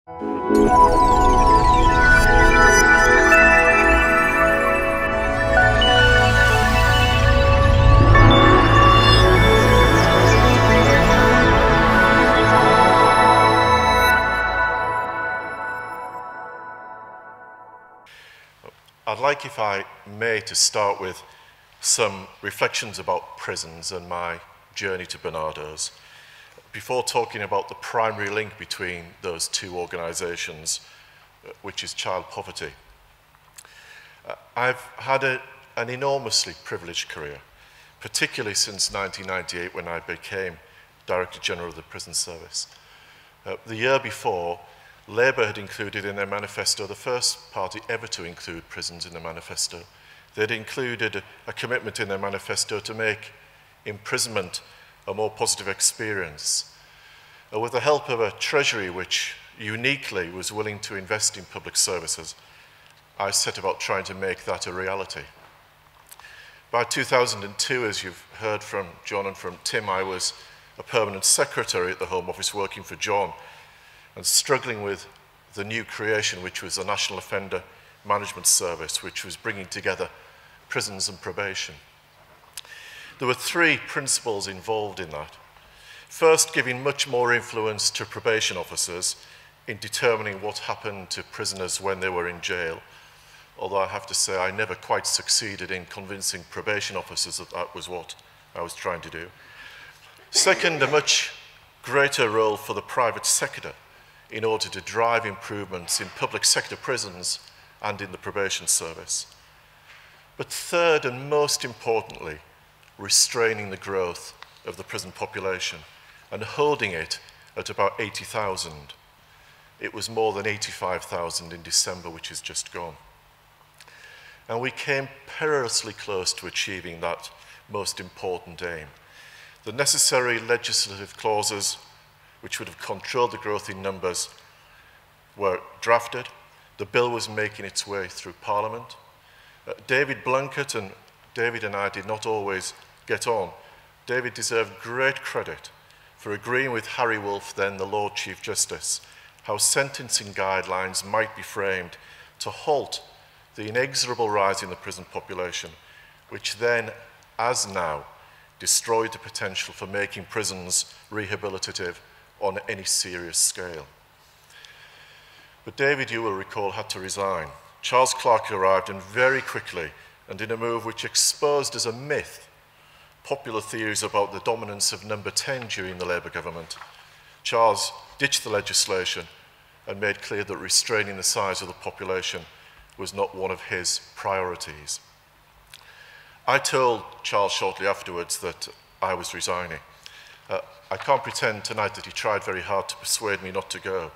I'd like, if I may, to start with some reflections about prisons and my journey to Barnardo's, before talking about the primary link between those two organisations, which is child poverty. I've had an enormously privileged career, particularly since 1998 when I became Director General of the Prison Service. The year before, Labour had included in their manifesto, the first party ever to include prisons in the manifesto. They'd included a commitment in their manifesto to make imprisonment a more positive experience. With the help of a Treasury which uniquely was willing to invest in public services, I set about trying to make that a reality. By 2002, as you've heard from John and from Tim, I was a permanent secretary at the Home Office working for John and struggling with the new creation, which was a National Offender Management Service, which was bringing together prisons and probation. There were three principles involved in that. First, giving much more influence to probation officers in determining what happened to prisoners when they were in jail, although I have to say I never quite succeeded in convincing probation officers that that was what I was trying to do. Second, a much greater role for the private sector in order to drive improvements in public sector prisons and in the probation service. But third, and most importantly, restraining the growth of the prison population and holding it at about 80,000. It was more than 85,000 in December, which is just gone. And we came perilously close to achieving that most important aim. The necessary legislative clauses which would have controlled the growth in numbers were drafted. The bill was making its way through Parliament. David Blunkett and David and I did not always get on. David deserved great credit for agreeing with Harry Wolff, then the Lord Chief Justice, how sentencing guidelines might be framed to halt the inexorable rise in the prison population, which then, as now, destroyed the potential for making prisons rehabilitative on any serious scale. But David, you will recall, had to resign. Charles Clarke arrived, and very quickly, and in a move which exposed as a myth popular theories about the dominance of number 10 during the Labour government, Charles ditched the legislation and made clear that restraining the size of the population was not one of his priorities. I told Charles shortly afterwards that I was resigning. I can't pretend tonight that he tried very hard to persuade me not to go.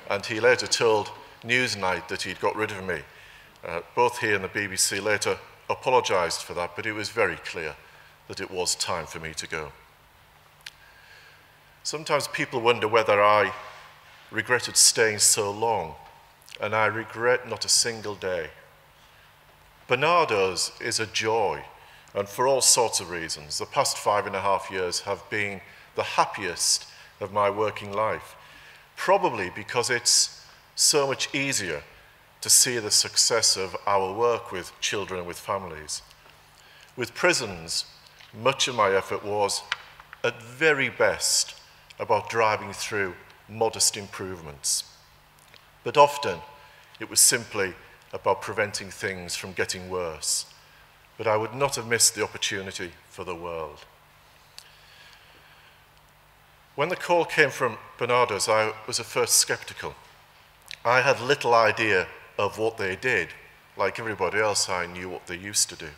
And he later told Newsnight that he'd got rid of me. Both he and the BBC later apologised for that, but it was very clear that it was time for me to go. Sometimes people wonder whether I regretted staying so long, and I regret not a single day. Barnardo's is a joy, and for all sorts of reasons. The past 5.5 years have been the happiest of my working life, probably because it's so much easier to see the success of our work with children and with families. With prisons, much of my effort was, at very best, about driving through modest improvements. But often, it was simply about preventing things from getting worse. But I would not have missed the opportunity for the world. When the call came from Barnardo's, I was at first sceptical. I had little idea of what they did. Like everybody else, I knew what they used to do.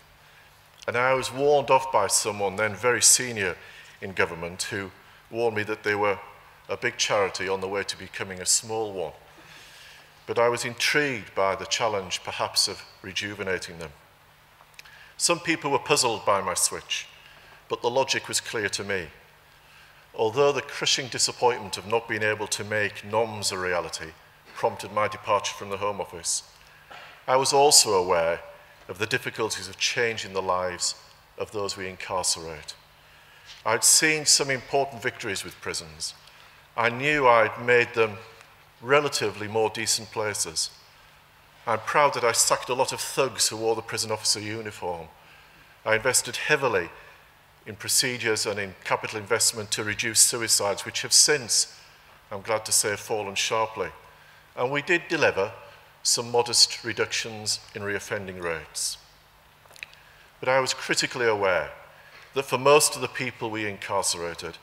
And I was warned off by someone then very senior in government who warned me that they were a big charity on the way to becoming a small one. But I was intrigued by the challenge, perhaps, of rejuvenating them. Some people were puzzled by my switch, but the logic was clear to me. Although the crushing disappointment of not being able to make NOMS a reality prompted my departure from the Home Office, I was also aware of the difficulties of changing the lives of those we incarcerate. I'd seen some important victories with prisons. I knew I'd made them relatively more decent places. I'm proud that I sacked a lot of thugs who wore the prison officer uniform. I invested heavily in procedures and in capital investment to reduce suicides, which have since, I'm glad to say, fallen sharply. And we did deliver some modest reductions in reoffending rates. But I was critically aware that for most of the people we incarcerated,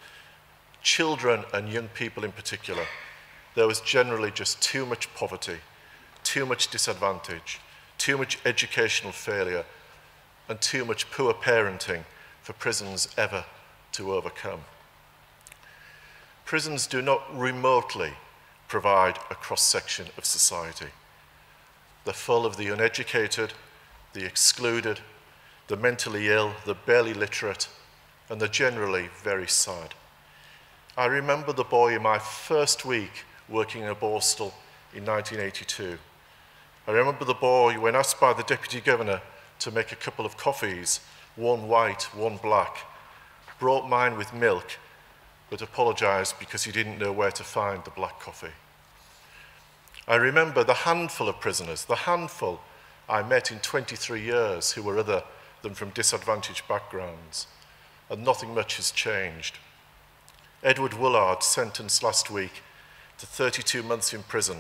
children and young people in particular, there was generally just too much poverty, too much disadvantage, too much educational failure, and too much poor parenting for prisons ever to overcome. Prisons do not remotely provide a cross-section of society. They're full of the uneducated, the excluded, the mentally ill, the barely literate, and the generally very sad. I remember the boy in my first week working in a Borstal in 1982. I remember the boy when asked by the Deputy Governor to make a couple of coffees, one white, one black, brought mine with milk, but apologised because he didn't know where to find the black coffee. I remember the handful of prisoners, the handful I met in 23 years who were other than from disadvantaged backgrounds, and nothing much has changed. Edward Woolard, sentenced last week to 32 months in prison,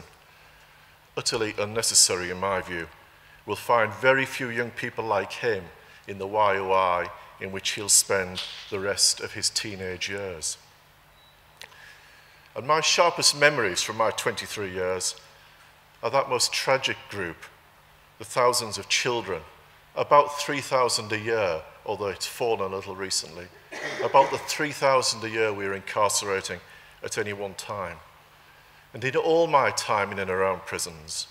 utterly unnecessary in my view, will find very few young people like him in the YOI in which he'll spend the rest of his teenage years. And my sharpest memories from my 23 years are that most tragic group, the thousands of children, about 3,000 a year, although it's fallen a little recently, about the 3,000 a year we are incarcerating at any one time. And in all my time in and around prisons,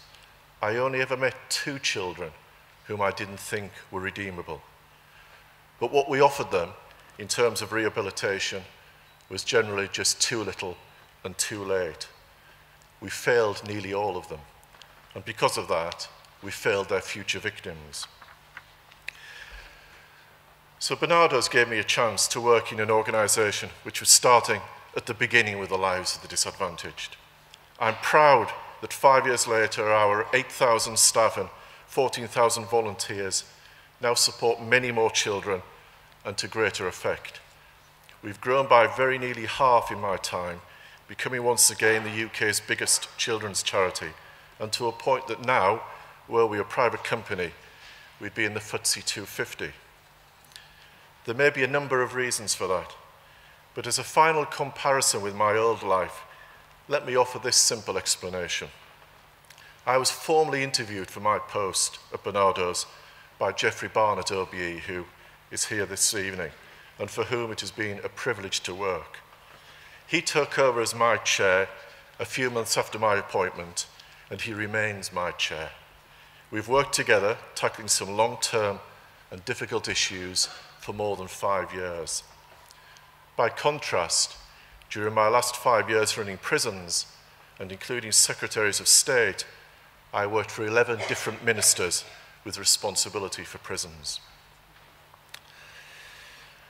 I only ever met 2 children whom I didn't think were redeemable. But what we offered them in terms of rehabilitation was generally just too little and too late. We failed nearly all of them. And because of that, we failed their future victims. So Barnardo's gave me a chance to work in an organisation which was starting at the beginning with the lives of the disadvantaged. I'm proud that 5 years later, our 8,000 staff and 14,000 volunteers now support many more children and to greater effect. We've grown by very nearly half in my time, becoming once again the UK's biggest children's charity, and to a point that now, were we a private company, we'd be in the FTSE 250. There may be a number of reasons for that, but as a final comparison with my old life, let me offer this simple explanation. I was formally interviewed for my post at Barnardo's by Geoffrey Barnett OBE, who is here this evening, and for whom it has been a privilege to work. He took over as my chair a few months after my appointment, and he remains my chair. We've worked together, tackling some long-term and difficult issues for more than 5 years. By contrast, during my last 5 years running prisons, and including secretaries of state, I worked for 11 different ministers with responsibility for prisons.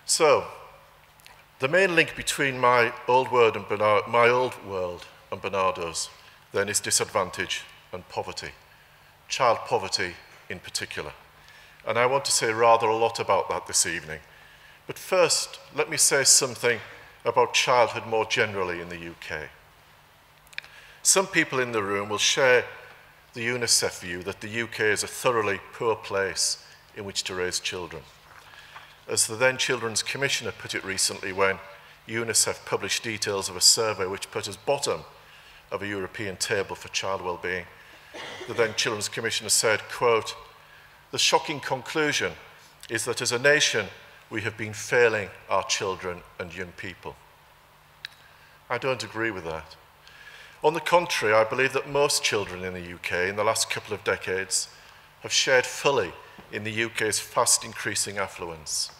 So, the main link between my old world and Barnardo's then is disadvantage and poverty, child poverty in particular. And I want to say rather a lot about that this evening. But first, let me say something about childhood more generally in the UK. Some people in the room will share the UNICEF view that the UK is a thoroughly poor place in which to raise children. As the then Children's Commissioner put it recently when UNICEF published details of a survey which put us bottom of a European table for child well-being, the then Children's Commissioner said, quote, "The shocking conclusion is that as a nation, we have been failing our children and young people." I don't agree with that. On the contrary, I believe that most children in the UK in the last couple of decades have shared fully in the UK's fast increasing affluence.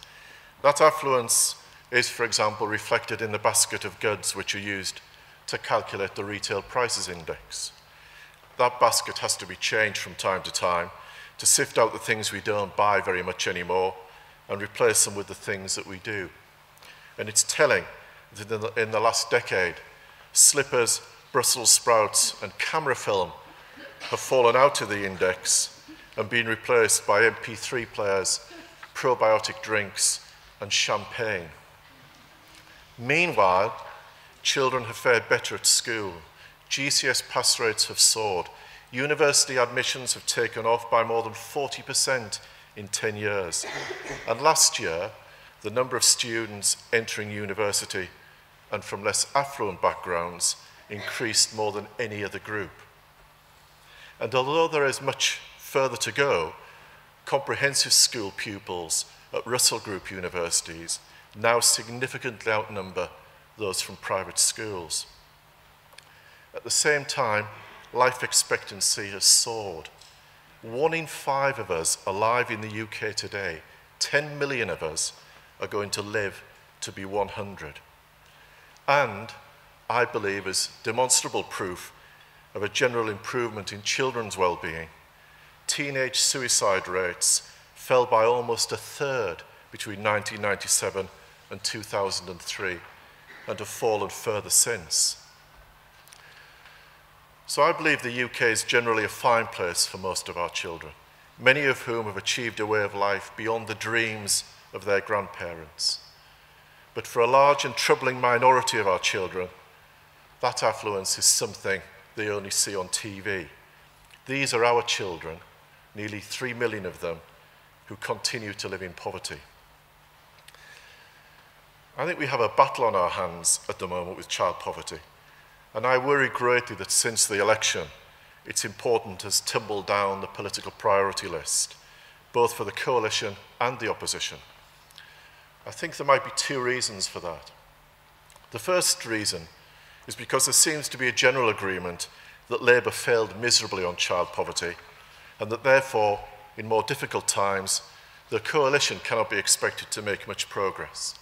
That affluence is, for example, reflected in the basket of goods which are used to calculate the retail prices index. That basket has to be changed from time to time to sift out the things we don't buy very much anymore and replace them with the things that we do. And it's telling that in the last decade, slippers, Brussels sprouts and camera film have fallen out of the index and been replaced by MP3 players, probiotic drinks, and champagne. Meanwhile, children have fared better at school. GCS pass rates have soared. University admissions have taken off by more than 40% in 10 years. And last year, the number of students entering university and from less affluent backgrounds increased more than any other group. And although there is much further to go, comprehensive school pupils at Russell Group universities now significantly outnumber those from private schools. At the same time, life expectancy has soared. 1 in 5 of us alive in the UK today, 10 million of us, are going to live to be 100. And I believe is demonstrable proof of a general improvement in children's well-being. Teenage suicide rates fell by almost a third between 1997 and 2003 and have fallen further since. So I believe the UK is generally a fine place for most of our children, many of whom have achieved a way of life beyond the dreams of their grandparents. But for a large and troubling minority of our children, that affluence is something they only see on TV. These are our children, nearly 3 million of them, who continue to live in poverty. I think we have a battle on our hands at the moment with child poverty. And I worry greatly that since the election, its importance has tumbled down the political priority list, both for the coalition and the opposition. I think there might be 2 reasons for that. The first reason is because there seems to be a general agreement that Labour failed miserably on child poverty, and that therefore, in more difficult times, the coalition cannot be expected to make much progress.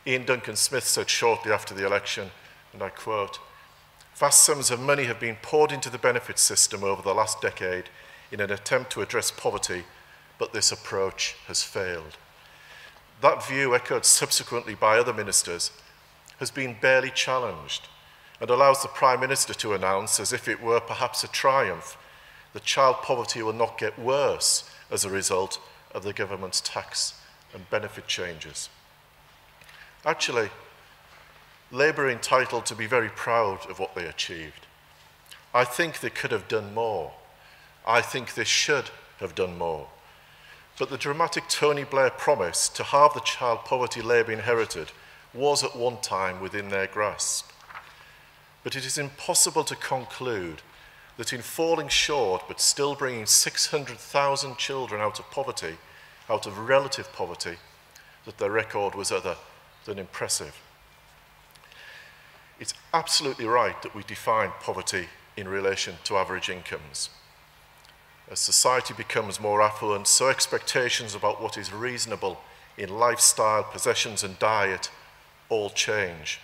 Ian Duncan Smith said shortly after the election, and I quote, "Vast sums of money have been poured into the benefit system over the last decade in an attempt to address poverty, but this approach has failed." That view, echoed subsequently by other ministers, has been barely challenged and allows the Prime Minister to announce, as if it were perhaps a triumph, that child poverty will not get worse as a result of the government's tax and benefit changes. Actually, Labour are entitled to be very proud of what they achieved. I think they could have done more. I think they should have done more. But the dramatic Tony Blair promise to halve the child poverty Labour inherited was at one time within their grasp. But it is impossible to conclude that in falling short but still bringing 600,000 children out of poverty, out of relative poverty, that their record was other than impressive. It's absolutely right that we define poverty in relation to average incomes. As society becomes more affluent, so expectations about what is reasonable in lifestyle, possessions and diet all change.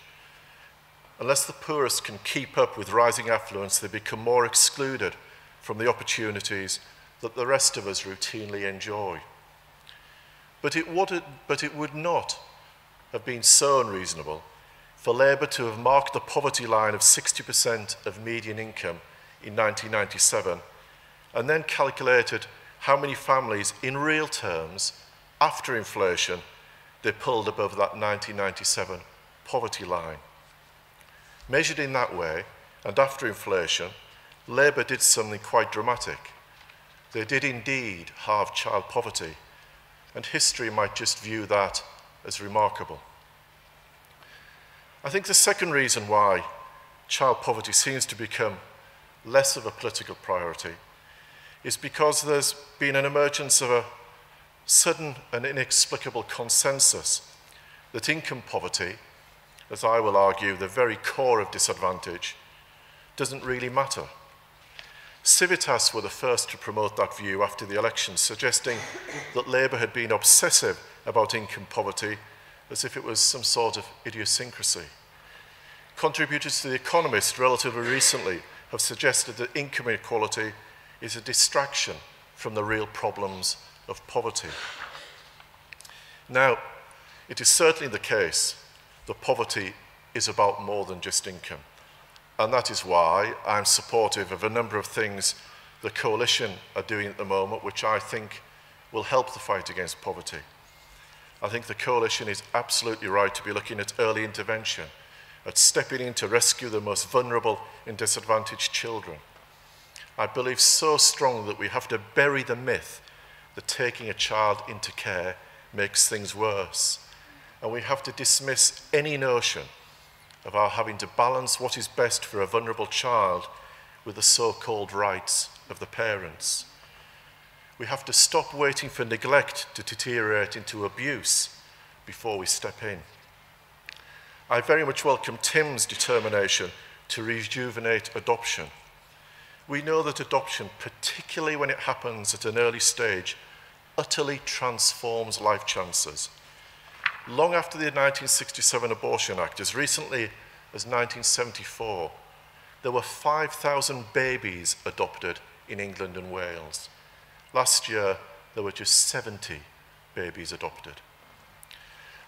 Unless the poorest can keep up with rising affluence, they become more excluded from the opportunities that the rest of us routinely enjoy. But it would not have been so unreasonable for Labour to have marked the poverty line of 60% of median income in 1997 and then calculated how many families in real terms, after inflation, they pulled above that 1997 poverty line. Measured in that way, and after inflation, Labour did something quite dramatic. They did indeed halve child poverty, and history might just view that as remarkable. I think the second reason why child poverty seems to become less of a political priority is because there's been an emergence of a sudden and inexplicable consensus that income poverty, as I will argue, the very core of disadvantage, doesn't really matter. Civitas were the first to promote that view after the election, suggesting that Labour had been obsessive about income poverty as if it was some sort of idiosyncrasy. Contributors to The Economist relatively recently have suggested that income inequality is a distraction from the real problems of poverty. Now, it is certainly the case that poverty is about more than just income. And that is why I'm supportive of a number of things the Coalition are doing at the moment, which I think will help the fight against poverty. I think the Coalition is absolutely right to be looking at early intervention, at stepping in to rescue the most vulnerable and disadvantaged children. I believe so strongly that we have to bury the myth that taking a child into care makes things worse. And we have to dismiss any notion of our having to balance what is best for a vulnerable child with the so-called rights of the parents. We have to stop waiting for neglect to deteriorate into abuse before we step in. I very much welcome Tim's determination to rejuvenate adoption. We know that adoption, particularly when it happens at an early stage, utterly transforms life chances. Long after the 1967 Abortion Act, as recently as 1974, there were 5,000 babies adopted in England and Wales. Last year, there were just 70 babies adopted.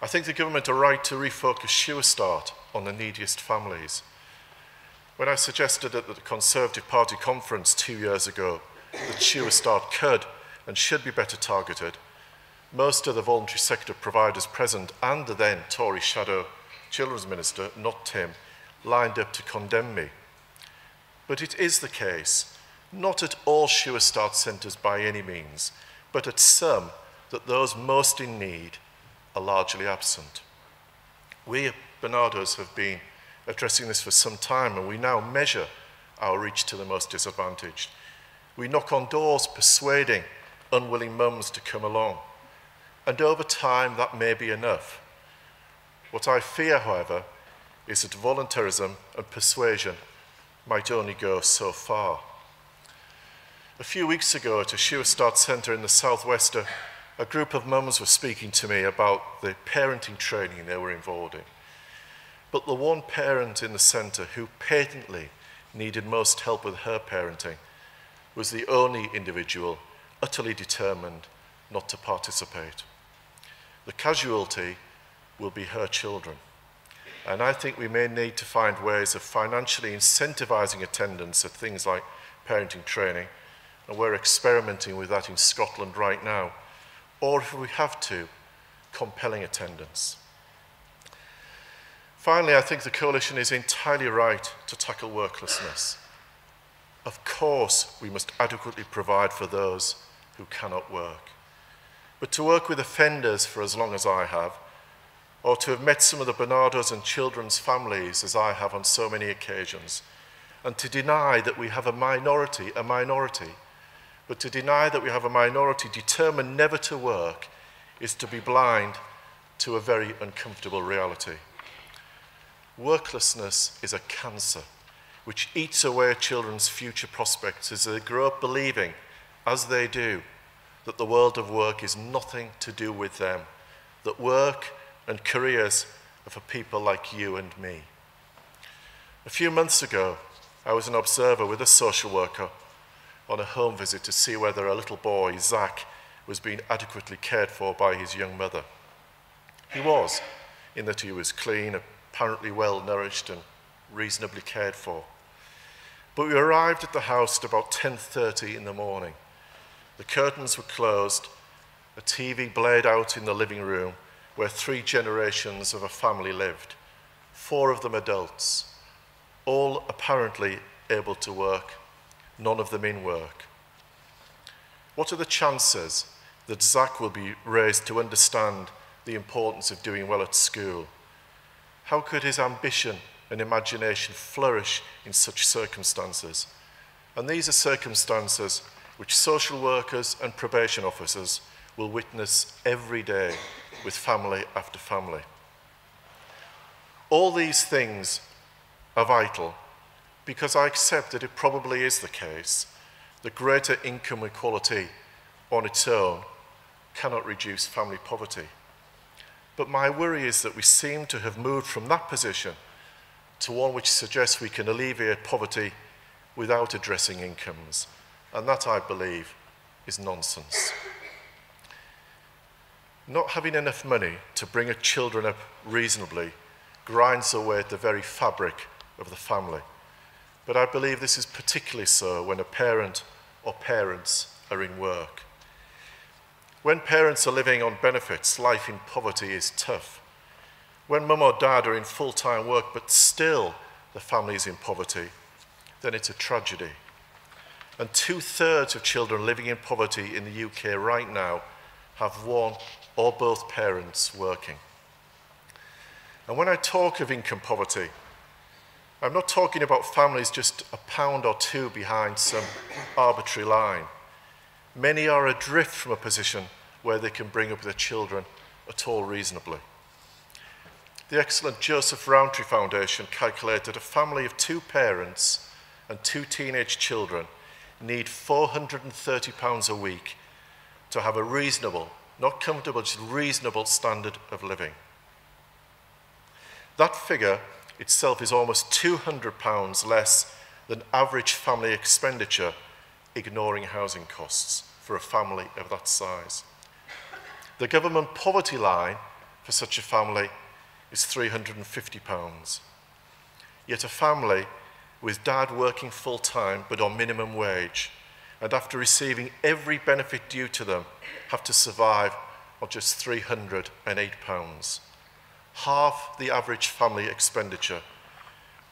I think the government are right to refocus Sure Start on the neediest families. When I suggested at the Conservative Party conference 2 years ago that Sure Start could and should be better targeted, most of the voluntary sector providers present and the then Tory Shadow Children's Minister, not Tim, lined up to condemn me. But it is the case, not at all Sure Start centres by any means, but at some, that those most in need are largely absent. We at Barnardo's have been addressing this for some time, and we now measure our reach to the most disadvantaged. We knock on doors persuading unwilling mums to come along, and over time that may be enough. What I fear, however, is that voluntarism and persuasion might only go so far. A few weeks ago at a Sure Start centre in the southwest, a group of mums were speaking to me about the parenting training they were involved in. But the one parent in the centre who patently needed most help with her parenting was the only individual utterly determined not to participate. The casualty will be her children. And I think we may need to find ways of financially incentivising attendance at things like parenting training, and we're experimenting with that in Scotland right now, or if we have to, compelling attendance. Finally, I think the Coalition is entirely right to tackle worklessness. Of course, we must adequately provide for those who cannot work. But to work with offenders for as long as I have, or to have met some of the Barnardos and children's families as I have on so many occasions, and to deny that we have a minority, but to deny that we have a minority determined never to work is to be blind to a very uncomfortable reality. Worklessness is a cancer which eats away at children's future prospects as they grow up believing, as they do, that the world of work is nothing to do with them, that work and careers are for people like you and me. A few months ago, I was an observer with a social worker on a home visit to see whether a little boy, Zach, was being adequately cared for by his young mother. He was, in that he was clean, apparently well nourished and reasonably cared for. But we arrived at the house at about 10:30 in the morning. The curtains were closed, a TV blared out in the living room where 3 generations of a family lived, 4 of them adults, all apparently able to work, none of them in work. What are the chances that Zach will be raised to understand the importance of doing well at school? How could his ambition and imagination flourish in such circumstances? And these are circumstances which social workers and probation officers will witness every day with family after family. All these things are vital because I accept that it probably is the case that greater income equality on its own cannot reduce family poverty. But my worry is that we seem to have moved from that position to one which suggests we can alleviate poverty without addressing incomes. And that, I believe, is nonsense. Not having enough money to bring our children up reasonably grinds away at the very fabric of the family. but I believe this is particularly so when a parent or parents are in work. When parents are living on benefits, life in poverty is tough. When mum or dad are in full-time work but still the family is in poverty, then it's a tragedy. And 2/3 of children living in poverty in the UK right now have one or both parents working. And when I talk of income poverty, I'm not talking about families just a pound or two behind some arbitrary line. Many are adrift from a position where they can bring up their children at all reasonably. The excellent Joseph Rowntree Foundation calculated a family of 2 parents and 2 teenage children need £430 a week to have a reasonable, not comfortable, just reasonable standard of living. That figure itself is almost £200 less than average family expenditure, ignoring housing costs for a family of that size. The government poverty line for such a family is £350. Yet a family with dad working full-time but on minimum wage, and after receiving every benefit due to them, have to survive on just £308. Half the average family expenditure,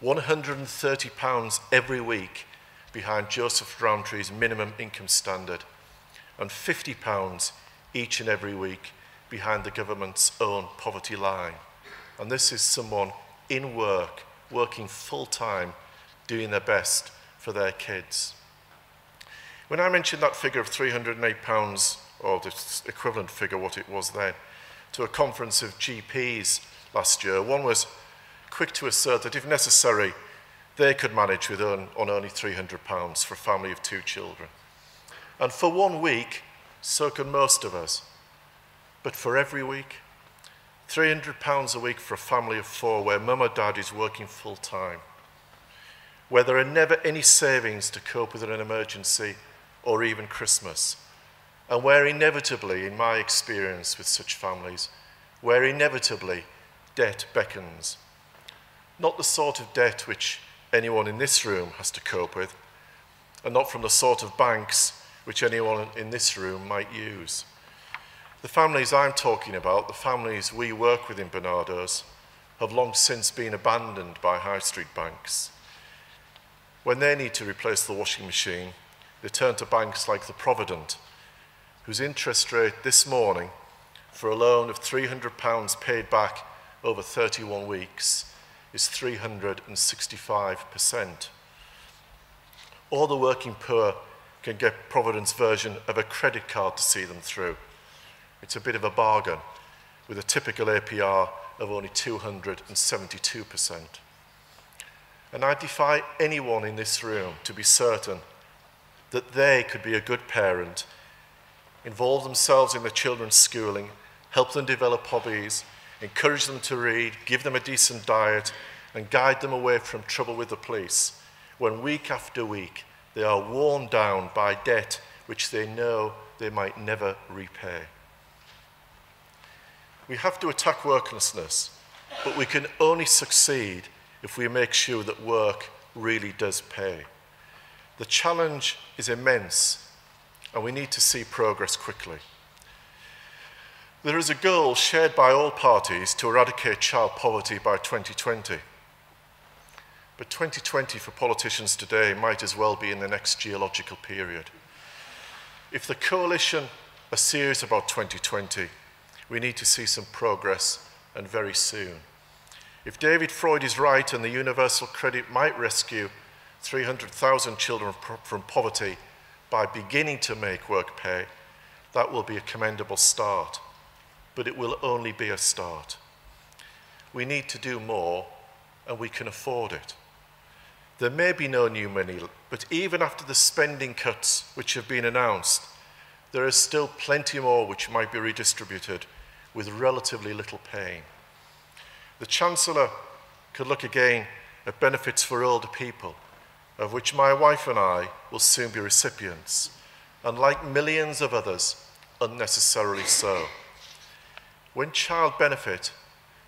£130 every week behind Joseph Rowntree's minimum income standard, and £50 each and every week behind the government's own poverty line. And this is someone in work, working full-time, doing their best for their kids. When I mentioned that figure of £308, or the equivalent figure, what it was then, to a conference of GPs last year, one was quick to assert that if necessary, they could manage with on only £300 for a family of 2 children. And for 1 week, so can most of us. But for every week, £300 a week for a family of 4 where mum or dad is working full-time, where there are never any savings to cope with an emergency or even Christmas, and where inevitably, in my experience with such families, where inevitably debt beckons. Not the sort of debt which anyone in this room has to cope with, and not from the sort of banks which anyone in this room might use. The families I'm talking about, the families we work with in Barnardo's, have long since been abandoned by high street banks. When they need to replace the washing machine, they turn to banks like the Provident, whose interest rate this morning for a loan of £300 paid back over 31 weeks is 365%. Or the working poor can get Provident's version of a credit card to see them through. It's a bit of a bargain, with a typical APR of only 272%. And I defy anyone in this room to be certain that they could be a good parent, involve themselves in their children's schooling, help them develop hobbies, encourage them to read, give them a decent diet, and guide them away from trouble with the police, when week after week they are worn down by debt which they know they might never repay. We have to attack worklessness, but we can only succeed if we make sure that work really does pay. The challenge is immense, and we need to see progress quickly. There is a goal shared by all parties to eradicate child poverty by 2020. But 2020 for politicians today might as well be in the next geological period. If the coalition are serious about 2020, we need to see some progress, and very soon. If David Freud is right and the universal credit might rescue 300,000 children from poverty by beginning to make work pay, that will be a commendable start. But it will only be a start. We need to do more, and we can afford it. There may be no new money, but even after the spending cuts which have been announced, there is still plenty more which might be redistributed with relatively little pain. The Chancellor could look again at benefits for older people, of which my wife and I will soon be recipients, and like millions of others, unnecessarily so. When child benefit,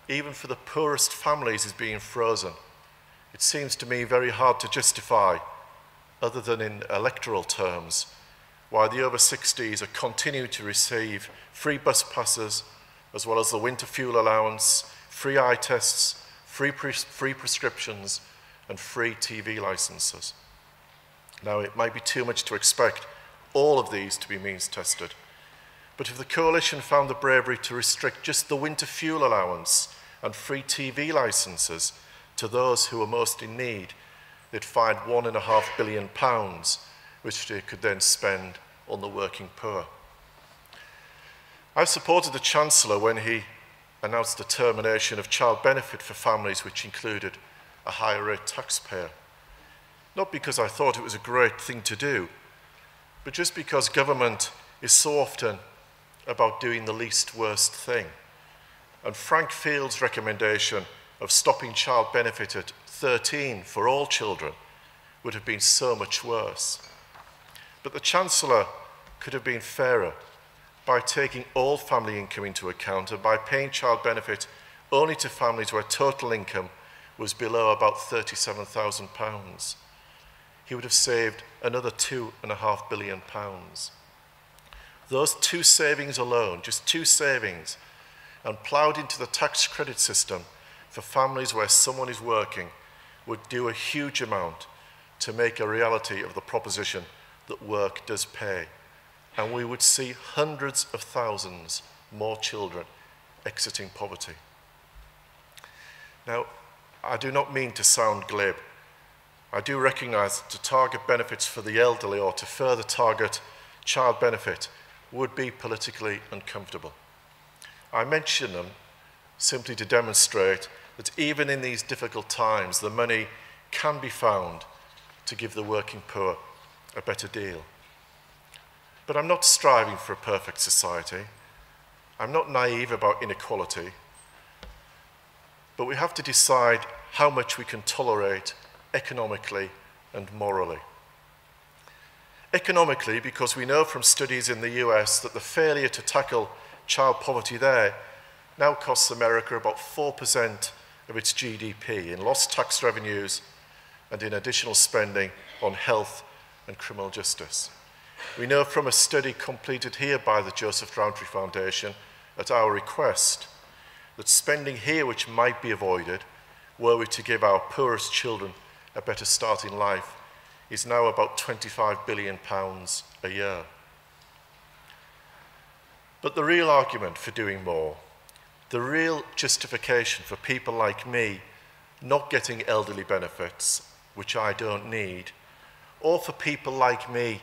even for the poorest families, is being frozen, it seems to me very hard to justify, other than in electoral terms, why the over 60s are continuing to receive free bus passes, as well as the winter fuel allowance, free eye tests, free prescriptions, and free TV licenses. Now, it might be too much to expect all of these to be means tested, but if the coalition found the bravery to restrict just the winter fuel allowance and free TV licenses to those who are most in need, they'd find £1.5 billion, which they could then spend on the working poor. I supported the Chancellor when he announced the termination of child benefit for families which included a higher rate taxpayer. Not because I thought it was a great thing to do, but just because government is so often about doing the least worst thing. And Frank Field's recommendation of stopping child benefit at 13 for all children would have been so much worse. But the Chancellor could have been fairer by taking all family income into account and by paying child benefit only to families where total income was below about £37,000. He would have saved another £2.5 billion. Those two savings alone, just two savings, and ploughed into the tax credit system for families where someone is working, would do a huge amount to make a reality of the proposition that work does pay. And we would see hundreds of thousands more children exiting poverty. Now, I do not mean to sound glib. I do recognise that to target benefits for the elderly or to further target child benefit would be politically uncomfortable. I mention them simply to demonstrate that even in these difficult times, the money can be found to give the working poor a better deal. But I'm not striving for a perfect society. I'm not naive about inequality. But we have to decide how much we can tolerate economically and morally. Economically, because we know from studies in the US that the failure to tackle child poverty there now costs America about 4% of its GDP in lost tax revenues and in additional spending on health and criminal justice. We know from a study completed here by the Joseph Rowntree Foundation at our request that spending here which might be avoided were we to give our poorest children a better start in life is now about £25 billion a year. But the real argument for doing more, the real justification for people like me not getting elderly benefits, which I don't need, or for people like me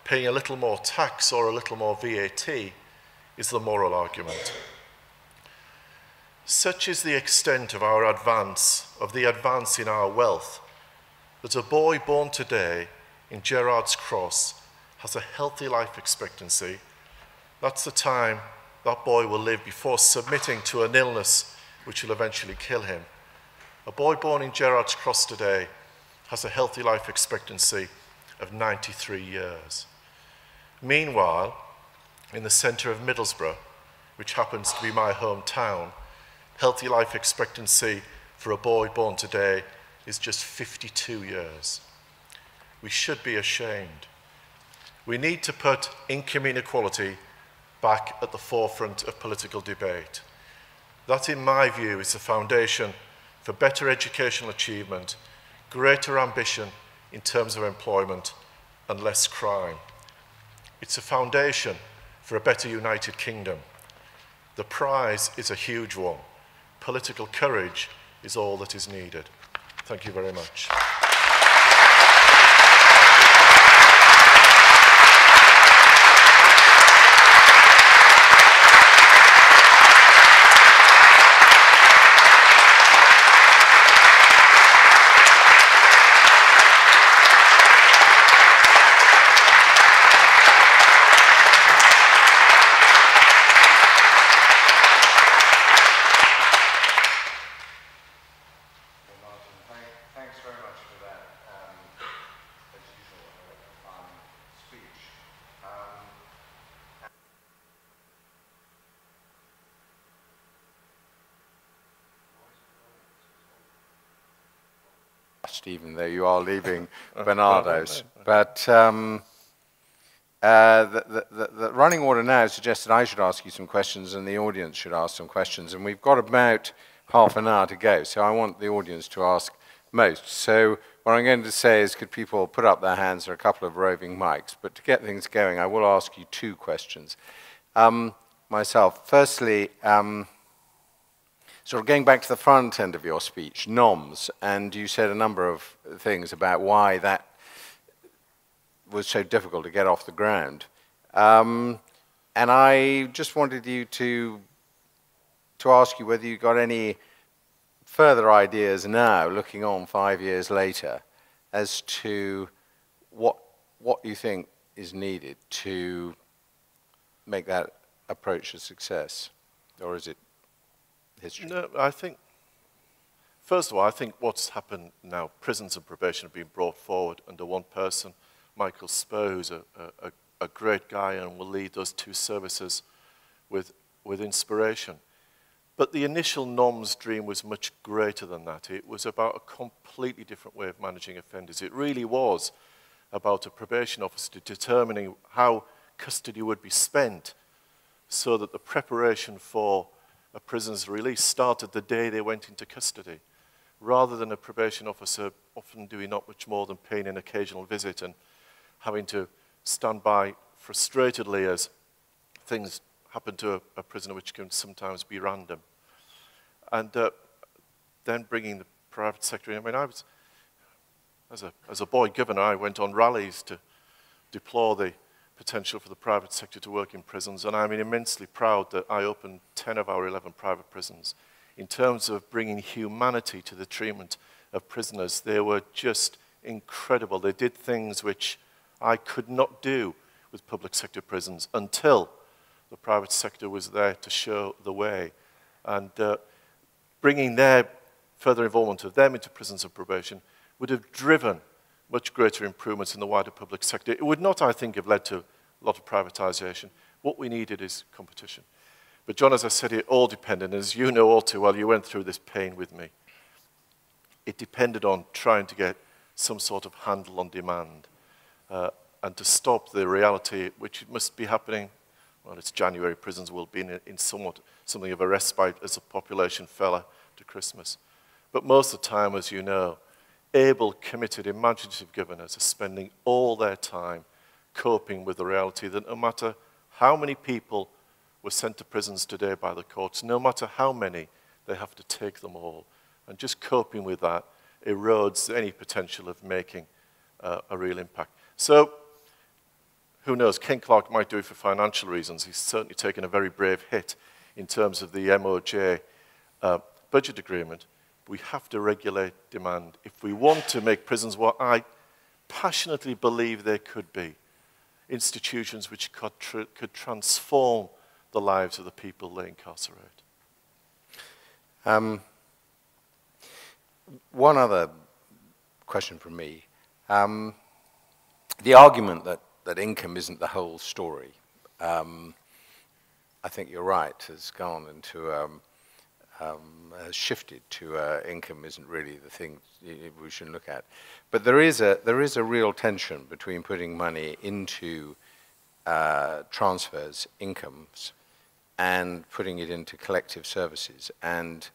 paying a little more tax or a little more VAT, is the moral argument. Such is the extent of our advance, of the advance in our wealth, that a boy born today in Gerrard's Cross has a healthy life expectancy. That's the time that boy will live before submitting to an illness which will eventually kill him. A boy born in Gerrard's Cross today has a healthy life expectancy of 93 years. Meanwhile, in the centre of Middlesbrough, which happens to be my hometown, healthy life expectancy for a boy born today is just 52 years. We should be ashamed. We need to put income inequality back at the forefront of political debate. That, in my view, is the foundation for better educational achievement, greater ambition in terms of employment, and less crime. It's a foundation for a better United Kingdom. The prize is a huge one. Political courage is all that is needed. Thank you very much. Thanks very much. Stephen, though you are leaving Barnardo's. But the running order now suggests that I should ask you some questions and the audience should ask some questions. And we've got about half an hour to go, so I want the audience to ask most. So what I'm going to say is, could people put up their hands? There are a couple of roving mics. But to get things going, I will ask you two questions. Myself, firstly, sort of going back to the front end of your speech, NOMS, and you said a number of things about why that was so difficult to get off the ground. And I just wanted you to ask you whether you got any further ideas now, looking on 5 years later, as to what you think is needed to make that approach a success, or is it history? No, I think, first of all, I think what's happened now, prisons and probation have been brought forward under one person, Michael Spur, who's a great guy and will lead those two services with inspiration. But the initial NOMS dream was much greater than that. It was about a completely different way of managing offenders. It really was about a probation officer determining how custody would be spent so that the preparation for a prisoner's release started the day they went into custody, rather than a probation officer often doing not much more than paying an occasional visit and having to stand by frustratedly as things happen to a prisoner, which can sometimes be random. And then bringing the private sector in. I mean, I was, as a boy governor, I went on rallies to deplore the potential for the private sector to work in prisons, and I'm immensely proud that I opened 10 of our 11 private prisons. In terms of bringing humanity to the treatment of prisoners, they were just incredible. They did things which I could not do with public sector prisons until the private sector was there to show the way. And bringing their further involvement of them into prisons of probation would have driven much greater improvements in the wider public sector. It would not, I think, have led to a lot of privatization. What we needed is competition. But John, as I said, it all depended, and as you know all too well, you went through this pain with me. It depended on trying to get some sort of handle on demand and to stop the reality, which must be happening. Well, it's January, prisons will be in something of a respite as the population fell to Christmas. But most of the time, as you know, able, committed, imaginative governors are spending all their time coping with the reality that no matter how many people were sent to prisons today by the courts, no matter how many, they have to take them all. And just coping with that erodes any potential of making a real impact. So, who knows, Ken Clarke might do it for financial reasons. He's certainly taken a very brave hit in terms of the MOJ budget agreement. We have to regulate demand. If we want to make prisons what I passionately believe they could be, institutions which could transform the lives of the people they incarcerate. One other question from me. The argument that income isn't the whole story, I think you're right, has gone into, has shifted to income isn't really the thing we should look at. But there is a real tension between putting money into transfers, incomes, and putting it into collective services. And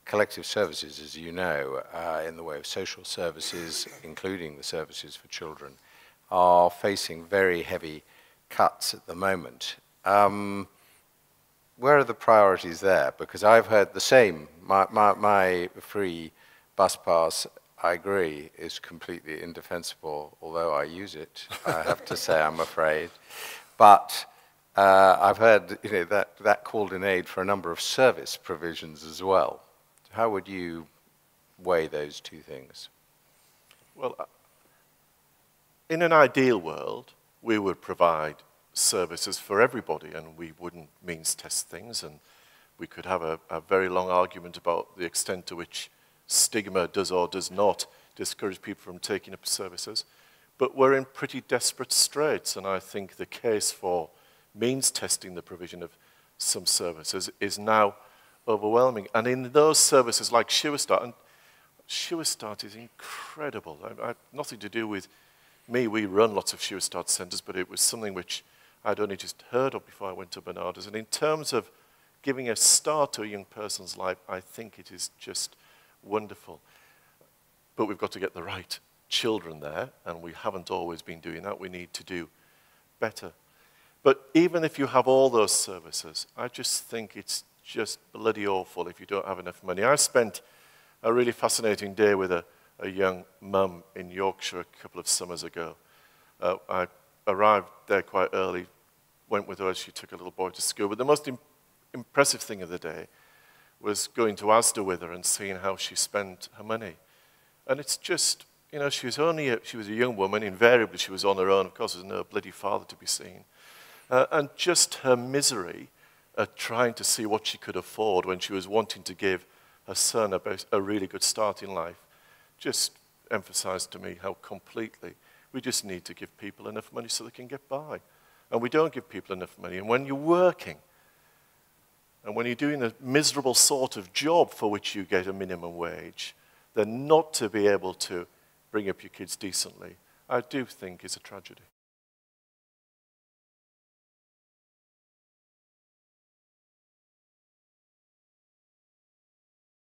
collective services, as you know, in the way of social services, including the services for children, are facing very heavy cuts at the moment. Where are the priorities there? Because I've heard the same. My free bus pass, I agree, is completely indefensible, although I use it, I have to say, I'm afraid. But I've heard that called in aid for a number of service provisions as well. How would you weigh those two things? Well, in an ideal world, we would provide services for everybody, and we wouldn't means test things, and we could have a very long argument about the extent to which stigma does or does not discourage people from taking up services. But we're in pretty desperate straits, and I think the case for means testing the provision of some services is now overwhelming. And in those services like Sure Start, and Sure Start is incredible. Nothing to do with me. We run lots of Sure Start centres, but it was something which I'd only just heard of before I went to Barnardo's. And in terms of giving a start to a young person's life, I think it is just wonderful. But we've got to get the right children there, and we haven't always been doing that. We need to do better. But even if you have all those services, I just think it's just bloody awful if you don't have enough money. I spent a really fascinating day with a young mum in Yorkshire a couple of summers ago. I arrived there quite early, went with her as she took a little boy to school. But the most impressive thing of the day was going to Asda with her and seeing how she spent her money. And it's just, you know, she was a young woman. Invariably, she was on her own. Of course, there's no bloody father to be seen. And just her misery at trying to see what she could afford when she was wanting to give her son a really good start in life just emphasized to me how completely we just need to give people enough money so they can get by. And we don't give people enough money. And when you're working, and when you're doing a miserable sort of job for which you get a minimum wage, then not to be able to bring up your kids decently, I do think is a tragedy.